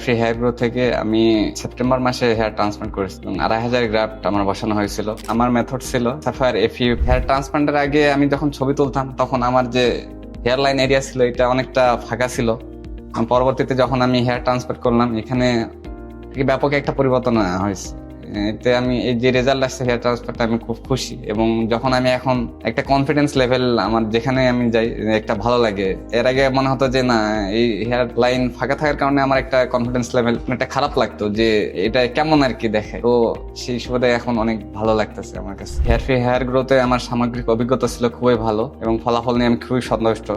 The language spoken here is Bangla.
ফ্রি হেয়ার গ্রো থেকে আমি সেপ্টেম্বর মাসে হেয়ার ট্রান্সপ্লান্ট করেছিলাম। 2,500 গ্রাফট আমার বসানো হয়েছিল। আমার মেথড ছিল সাফায়ার এফইউ। হেয়ার ট্রান্সপ্লান্টের আগে আমি যখন ছবি তুলতাম তখন আমার যে হেয়ার লাইন এরিয়া ছিল এটা অনেকটা ফাঁকা ছিল। পরবর্তীতে যখন আমি হেয়ার ট্রান্সপ্লান্ট করলাম এখানে ব্যাপক একটা পরিবর্তন হয়েছে। এতে আমি এই যে রেজাল্ট আসছে হেয়ার ট্রান্সপ্লান্টে আমি খুব খুশি, এবং যখন আমি এখন একটা কনফিডেন্স লেভেল আমার যেখানে আমি যাই একটা ভালো লাগে। এর আগে মনে হতো যে না, এই হেয়ার লাইন ফাঁকা থাকার কারণে আমার একটা কনফিডেন্স লেভেল একটা খারাপ লাগতো যে এটা কেমন আর কি দেখে। তো সেই সুবাদে এখন অনেক ভালো লাগতেছে আমার কাছে। হেয়ার গ্রোতে আমার সামগ্রিক অভিজ্ঞতা ছিল খুবই ভালো এবং ফলাফল নিয়ে আমি খুবই সন্তুষ্ট।